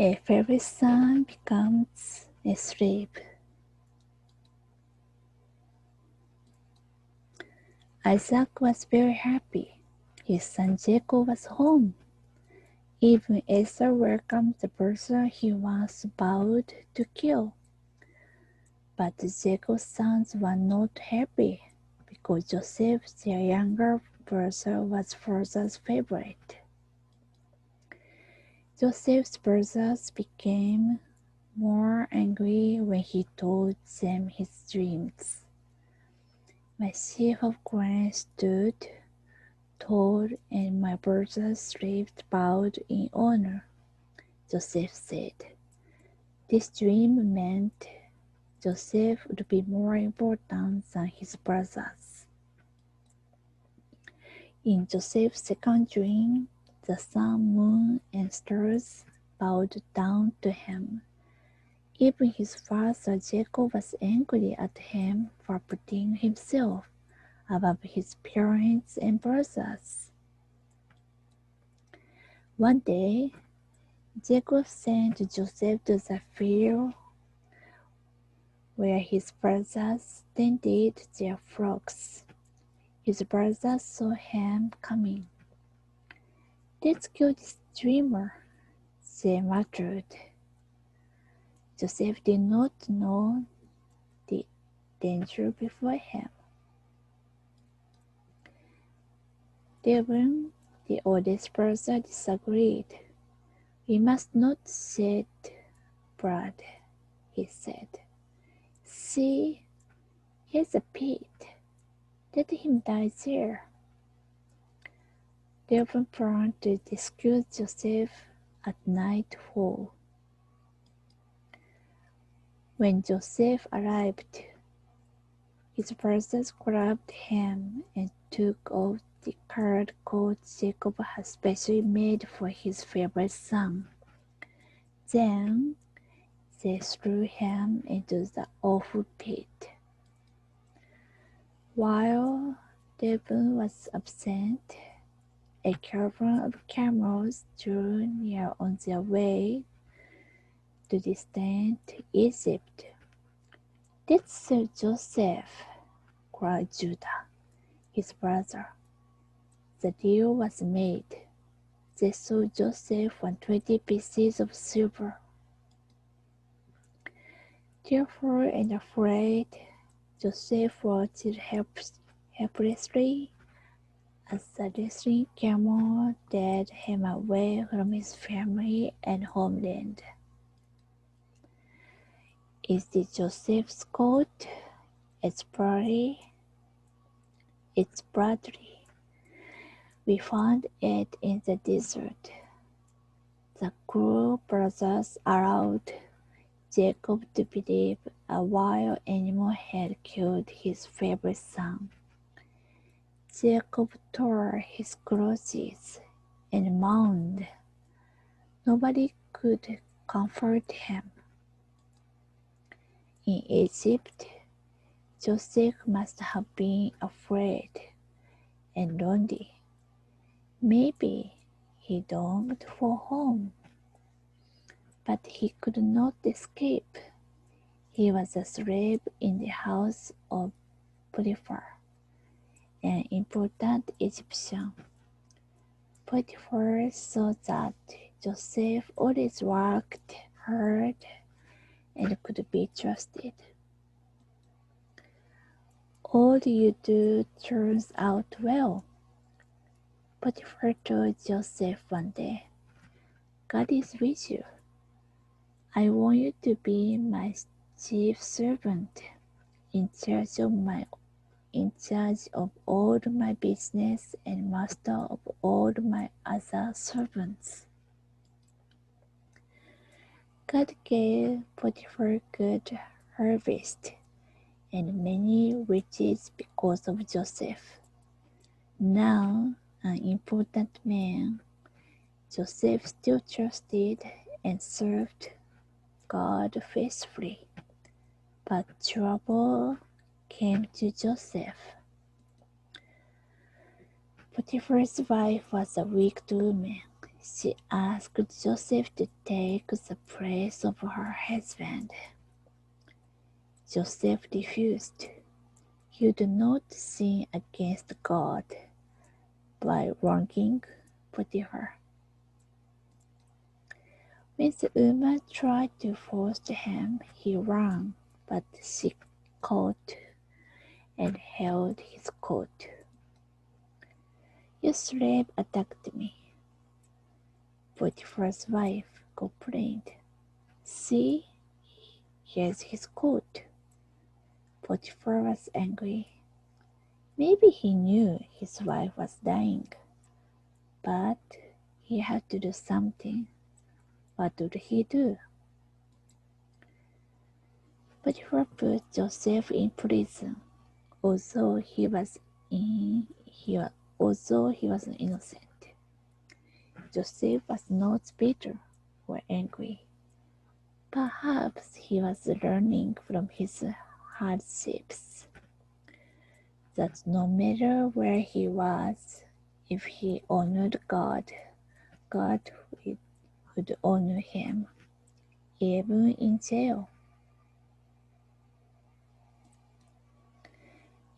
A favorite son becomes a slave. Isaac was very happy. His son Jacob was home. Even Esau welcomed the person he once vowed to kill. But Jacob's sons were not happy because Joseph, their younger brother, was father's favorite. Joseph's brothers became more angry when he told them his dreams. My sheaf of grain stood tall and my brothers lived bowed in honor, Joseph said. This dream meant Joseph would be more important than his brothers. In Joseph's second dream, the sun, moon, and stars bowed down to him. Even his father Jacob was angry at him for putting himself above his parents and brothers. One day, Jacob sent Joseph to the field where his brothers tended their flocks. His brothers saw him coming. Let's kill this dreamer, they muttered. Joseph did not know the danger before him. Reuben, the oldest brother, disagreed. We must not shed blood, he said. See, here's a pit. Let him die there. Reuben planned to rescue Joseph at nightfall. When Joseph arrived, his brothers grabbed him and took off the colored coat Jacob had specially made for his favorite son. Then they threw him into the awful pit. While Reuben was absent, a caravan of camels drew near on their way to distant Egypt. Let's sell Joseph, cried Judah, his brother. The deal was made. They sold Joseph for 20 pieces of silver. Tearful and afraid, Joseph watched helplessly as the wrestling camel led him away from his family and homeland. Is this Joseph's coat? It's bloody. It's bloody. We found it in the desert. The cruel brothers allowed Jacob to believe a wild animal had killed his favorite son. Jacob tore his clothes and moaned. Nobody could comfort him. In Egypt, Joseph must have been afraid and lonely. Maybe he longed for home, but he could not escape. He was a slave in the house of Potiphar, an important Egyptian. Potiphar saw that Joseph always worked hard and could be trusted. All you do turns out well, Potiphar told Joseph one day. God is with you. I want you to be my chief servant, in charge of all my business and master of all my other servants. God gave Potiphar good harvest and many riches because of Joseph. Now, an important man, Joseph still trusted and served God faithfully. But trouble came to Joseph. Potiphar's wife was a wicked woman. She asked Joseph to take the place of her husband. Joseph refused. You do not sin against God by wronging Potiphar. When the woman tried to force him, he ran, but she caught and held his coat. Your slave attacked me, Potiphar's wife complained. See, here's his coat. Potiphar was angry. Maybe he knew his wife was dying, but he had to do something. What would he do? Potiphar put Joseph in prison, although he was innocent. Joseph was not bitter or angry. Perhaps he was learning from his hardships that no matter where he was, if he honored God, God would honor him, even in jail.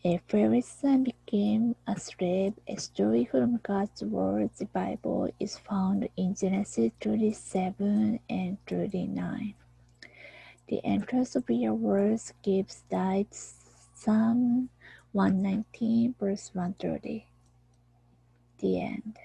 A fairy son became a slave. A story from God's Word, the Bible, is found in Genesis 37 and 39. The entrance of your words gives light. Psalm 119, verse 130. The end.